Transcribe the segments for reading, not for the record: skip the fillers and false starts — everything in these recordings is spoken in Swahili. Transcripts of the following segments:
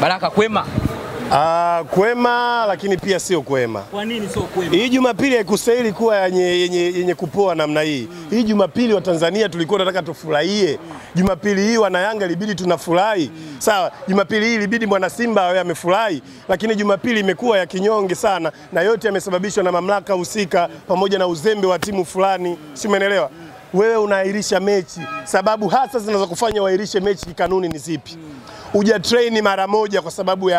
Baraka kwema? Kwema, lakini pia sio kwema. Kwa nini sio kwema? Hii Jumapili haikustahili kuwa yenye kupoa namna hii. Hii Jumapili wa Tanzania tulikuwa tunataka tufurahie. Jumapili hii wana Yanga ilibidi tunafurahi. Sawa, Jumapili hii ilibidi mwana Simba awe amefurahi, lakini Jumapili imekuwa ya kinyonge sana, na yote yamesababishwa na mamlaka husika pamoja na uzembe wa timu fulani. Si umeelewa? Wewe unaahirisha mechi. Sababu hasa zinazokufanya uahirishe mechi kikanuni ni zipi? Hujatrain mara moja kwa sababu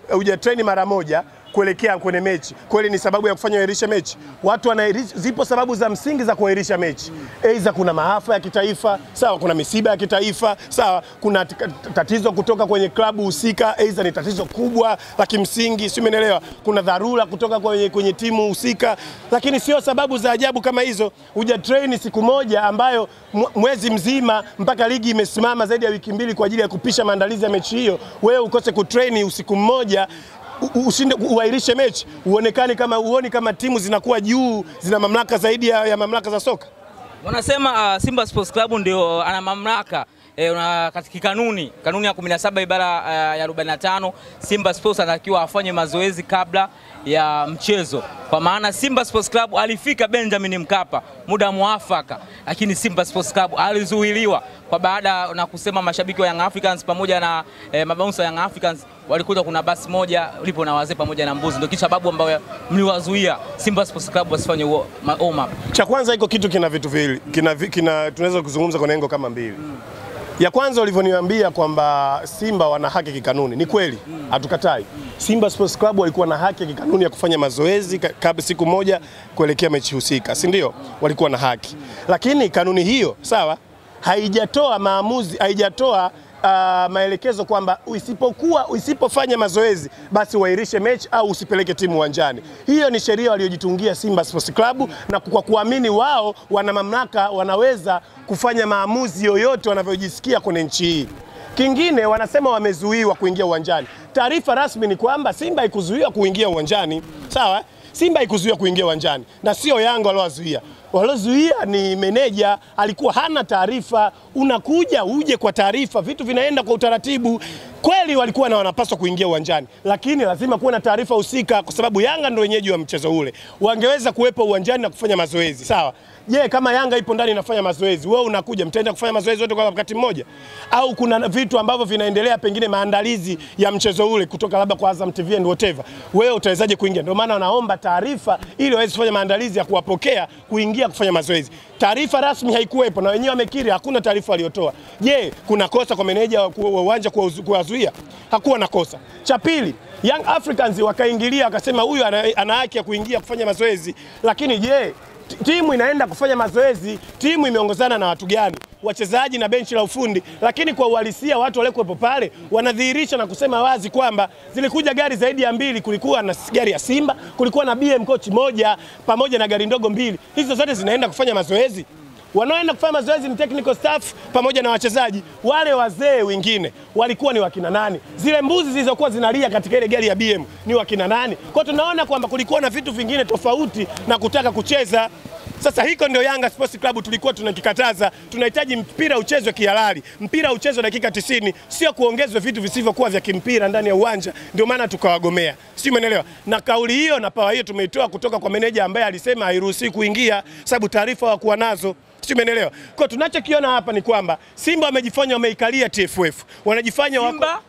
hujatrain mara moja kuelekea kwenye mechi. Kweli ni sababu ya kufanya uahirishe mechi? Watu zipo sababu za msingi za kuahirisha mechi. Aidha kuna maafa ya kitaifa, sawa, kuna misiba ya kitaifa, sawa, kuna tatizo kutoka kwenye klabu husika, aidha ni tatizo kubwa la kimsingi, si umeelewa? Kuna dharura kutoka kwenye timu husika, lakini sio sababu za ajabu kama hizo. Hujatrain siku moja ambayo mwezi mzima mpaka ligi imesimama zaidi ya wiki mbili kwa ajili ya kupisha maandalizi ya mechi hiyo, wewe ukose kutrain usiku mmoja ushinde uahirishe mechi, uoni kama timu zinakuwa juu, zina mamlaka zaidi ya mamlaka za soka. Wanasema Simba Sports Club ndio ana mamlaka katika kanuni ya 17 ibara ya 45, Simba Sports anatakiwa afanye mazoezi kabla ya mchezo. Kwa maana Simba Sports Club alifika Benjamin Mkapa muda muafaka, lakini Simba Sports Club alizuiliwa kwa baada na kusema mashabiki wa Young Africans pamoja na mabouncer Young Africans walikuta kuna basi moja lipo na wazee pamoja na mbuzi, ndio sababu ambayo mliwazuia Simba Sports Club wasifanye warm up. Cha kwanza iko kitu kina vitu viwili, tunaweza kuzungumza kwa lengo kama mbili. Ya kwanza ulivyoniambia kwamba Simba wana haki kikanuni, ni kweli, hatukatai. Simba Sports Club walikuwa na haki kikanuni ya kufanya mazoezi kabla siku moja kuelekea mechi husika, si ndio? Walikuwa na haki. Lakini kanuni hiyo, sawa, haijatoa maamuzi, haijatoa maelekezo kwamba usipofanya mazoezi basi uahirishe mechi au usipeleke timu uwanjani. Hiyo ni sheria waliojitungia Simba Sports Club, na kwa kuamini wao wana mamlaka, wanaweza kufanya maamuzi yoyote wanavyojisikia kwenye nchi hii. Kingine wanasema wamezuiwa kuingia uwanjani. Taarifa rasmi ni kwamba Simba haikuzuiwa kuingia uwanjani. Sawa? Simba haikuzuiwa kuingia uwanjani na sio Yanga waliozuia. Waliozuia ni meneja, alikuwa hana taarifa. Unakuja uje kwa taarifa, vitu vinaenda kwa utaratibu. Kweli walikuwa na wanapaswa kuingia uwanjani, lakini lazima kuwe na taarifa husika, kwa sababu Yanga ndio wenyeji wa mchezo ule. Wangeweza kuwepo uwanjani na kufanya mazoezi, sawa? Je, kama Yanga ipo ndani inafanya mazoezi, wewe unakuja, mtaenda kufanya mazoezi wote kwa wakati mmoja? Au kuna vitu ambavyo vinaendelea, pengine maandalizi ya mchezo ule kutoka labda kwa Azam TV and whatever, wewe utawezaje kuingia? Ndio maana wanaomba taarifa ili waweze kufanya maandalizi ya kuwapokea kuingia kufanya mazoezi. Taarifa rasmi haikuwepo na wenyewe wamekiri hakuna taarifa waliotoa. Je, kuna kosa kwa meneja wa uwanja kuwazuia? Hakuwa na kosa. Cha pili, Young Africans wakaingilia wakasema huyu ana haki ya kuingia kufanya mazoezi, lakini je, timu inaenda kufanya mazoezi, timu imeongozana na watu gani? Wachezaji na benchi la ufundi. Lakini kwa uhalisia watu waliokuwepo pale wanadhihirisha na kusema wazi kwamba zilikuja gari zaidi ya 2, kulikuwa na gari ya Simba, kulikuwa na BM coach moja pamoja na gari ndogo 2. Hizo zote zinaenda kufanya mazoezi. Wanaoenda kufanya mazoezi ni technical staff pamoja na wachezaji. Wale wazee wengine walikuwa ni wakina nani? Zile mbuzi zilizokuwa zinalia katika ile gari ya BM ni wakina nani? Kwa tunaona kwamba kulikuwa na vitu vingine tofauti na kutaka kucheza. Sasa hiko ndio Yanga Sports Club tulikuwa tunakikataza. Tunahitaji mpira uchezwe kihalali. Mpira uchezwe dakika 90, sio kuongezwe vitu visivyokuwa vya kimpira ndani ya uwanja. Ndio maana tukawagomea. Sio, umeelewa? Na kauli hiyo na pawa hiyo tumeitoa kutoka kwa meneja ambaye alisema hairuhusi kuingia sababu taarifa hawakuwa nazo. Sio, umeelewa? Kwa tunachokiona hapa ni kwamba Simba wamejifanya wameikalia TFF.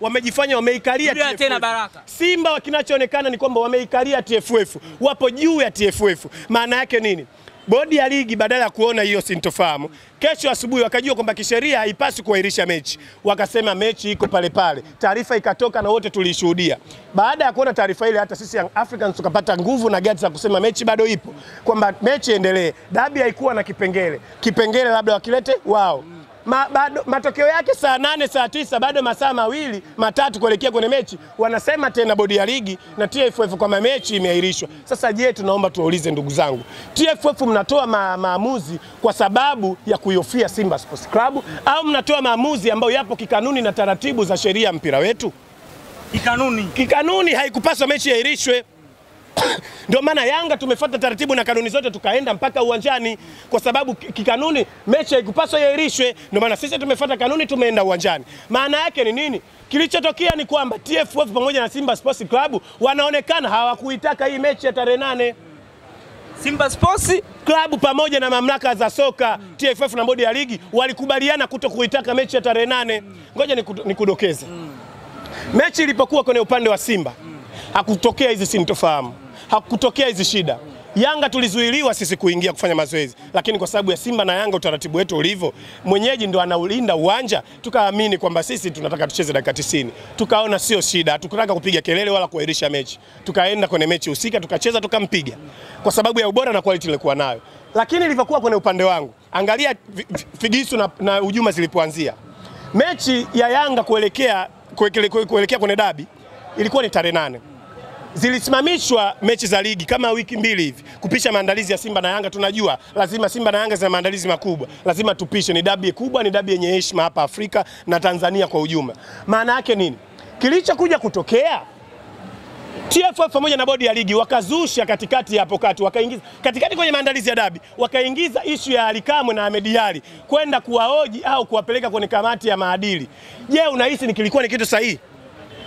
Wamejifanya wameikalia TFF. Tena Baraka. Simba kinachoonekana ni kwamba wameikalia TFF. Wapo juu ya TFF. Maana yake nini? Bodi ya ligi badala ya kuona hiyo sintofahamu, kesho asubuhi wakajua kwamba kisheria haipaswi kuahirisha mechi. Wakasema mechi iko pale pale. Taarifa ikatoka na wote tulishuhudia. Baada ya kuona taarifa ile, hata sisi Young Africans tukapata nguvu na guts za kusema mechi bado ipo, kwamba mechi endelee. Dabi haikuwa na kipengele labda wakilete wao. Matokeo yake saa 8 saa 9 bado masaa 2 3 kuelekea kwenye mechi, wanasema tena bodi ya ligi na TFF kwamba mechi imeahirishwa. Sasa je, tunaomba tuwaulize ndugu zangu, TFF mnatoa maamuzi kwa sababu ya kuihofia Simba Sports Club au mnatoa maamuzi ambayo yapo kikanuni na taratibu za sheria mpira wetu? Kikanuni haikupaswa mechi iahirishwe. Ndio maana Yanga tumefuata taratibu na kanuni zote tukaenda mpaka uwanjani, kwa sababu kikanuni mechi haikupaswa iahirishwe. Ndio maana sisi tumefuata kanuni, tumeenda uwanjani. Maana yake ni nini? Kilichotokea ni kwamba TFF pamoja na Simba Sports Club wanaonekana hawakuitaka hii mechi ya tarehe 8. Simba Sports Club pamoja na mamlaka za soka TFF na bodi ya ligi walikubaliana kutokuitaka mechi ya tarehe 8. Ngoja nikudokeze. Mechi ilipokuwa kwenye upande wa Simba hakutokea hizi sintofahamu, hakutokea hizi shida. Yanga tulizuiliwa sisi kuingia kufanya mazoezi, lakini kwa sababu ya Simba na Yanga utaratibu wetu ulivyo, mwenyeji ndo anaulinda uwanja, tukaamini kwamba sisi tunataka tucheze dakika 90. Tukaona sio shida, tukataka kupiga kelele wala kuahirisha mechi. Tukaenda kwenye mechi husika, tukacheza, tukampiga kwa sababu ya ubora na quality ilikuwa nayo. Lakini ilivyokuwa kwenye upande wangu, angalia figisu na hujuma zilipoanzia. Mechi ya Yanga kuelekea kwenye dabi ilikuwa ni tarehe 8. Zilisimamishwa mechi za ligi kama wiki 2 hivi kupisha maandalizi ya Simba na Yanga. Tunajua lazima Simba na Yanga zina maandalizi makubwa, lazima tupishe. Ni dabi kubwa, ni dabi yenye heshima hapa Afrika na Tanzania kwa ujumla. Maana yake nini? Kilichokuja kutokea, TFF pamoja na bodi ya ligi wakazusha katikati hapo kati, wakaingiza katikati kwenye maandalizi ya dabi, wakaingiza issue ya Ally Kamwe na Ahmed Ally kwenda kuwahoji au kuwapeleka kwenye kamati ya maadili. Je, unahisi kilikuwa ni kitu sahihi?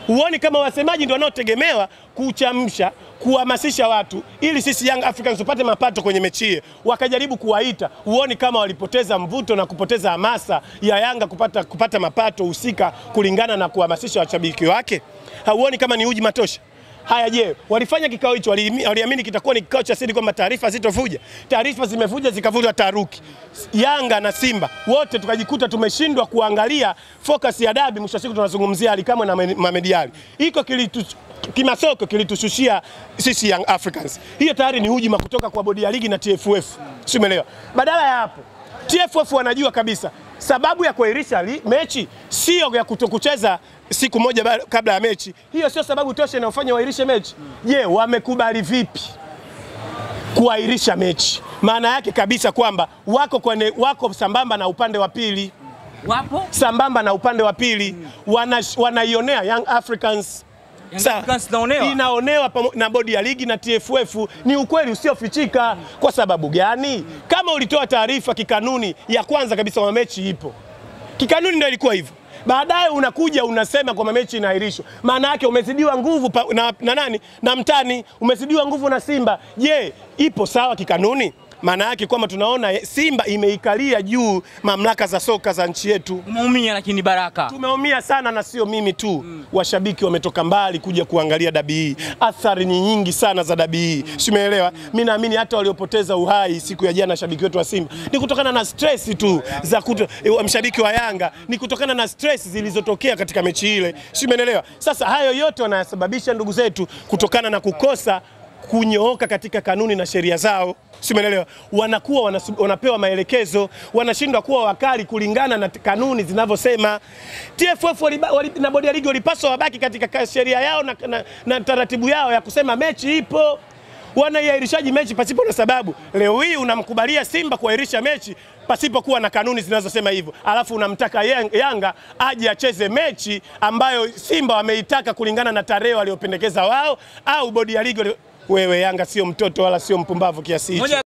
Huoni kama wasemaji ndio wanaotegemewa kuchamsha, kuhamasisha watu ili sisi Young Africans tupate mapato kwenye mechi hii, wakajaribu kuwaita? Huoni kama walipoteza mvuto na kupoteza hamasa ya Yanga kupata mapato husika kulingana na kuhamasisha washabiki wake? Hauoni kama ni uji matosha? Haya, je, walifanya kikao hicho, waliamini kitakuwa ni kikao cha siri kwamba taarifa zitovuja? Taarifa zimevuja, zikavuja taharuki. Yanga na Simba wote tukajikuta tumeshindwa kuangalia focus ya dabi. Mwisho siku tunazungumzia Ally Kamwe na Ahmed Ally. Iko kimasoko kilitushushia sisi Young Africans. Hiyo tayari ni hujuma kutoka kwa bodi ya ligi na TFF. Si umeelewa? Badala ya hapo, TFF wanajua kabisa sababu ya kuahirisha mechi sio ya kutokucheza siku moja kabla ya mechi. Hiyo sio sababu tosha inayofanya wairishe mechi. Je, wamekubali vipi kuahirisha mechi? Maana yake kabisa kwamba wako sambamba na upande wa pili. Wapo sambamba na upande wa pili. Wanaionea Young Africans. Inaonewa na bodi ya ligi na TFF. Ni ukweli usiofichika. Kwa sababu gani? Kama ulitoa taarifa kikanuni ya kwanza kabisa wa mechi ipo, kikanuni ndio ilikuwa hivyo, baadaye unakuja unasema kwa mechi inaahirishwa, maana yake umezidiwa nguvu na nani? Na mtani. Umezidiwa nguvu na Simba. Je, ipo sawa kikanuni? Maana yake kwamba tunaona Simba imeikalia juu mamlaka za soka za nchi yetu. Umeumia lakini Baraka. Tumeumia sana, na sio mimi tu. Washabiki wametoka mbali kuja kuangalia dabi hii. Athari ni nyingi sana za dabi hii. Simeelewa. Mimi naamini hata waliopoteza uhai siku ya jana shabiki wetu wa Simba ni kutokana na stress tu za mshabiki wa Yanga, ni kutokana na stress zilizotokea katika mechi ile. Simeelewa. Sasa hayo yote wanayasababisha ndugu zetu kutokana na kukosa kunyooka katika kanuni na sheria zao. Simeelewa. Wanakuwa wanapewa maelekezo, wanashindwa kuwa wakali kulingana na kanuni zinavyosema. TFF na bodi ya ligi walipaswa wabaki katika sheria yao na taratibu yao ya kusema mechi ipo. Wanaiahirishaji mechi pasipo na sababu. Leo hii unamkubalia Simba kuahirisha mechi pasipo kuwa na kanuni zinazosema hivyo. Alafu unamtaka Yanga aje acheze mechi ambayo Simba wameitaka kulingana na tarehe waliopendekeza wao, au bodi ya ligi. Wewe Yanga sio mtoto wala sio mpumbavu kiasi hicho.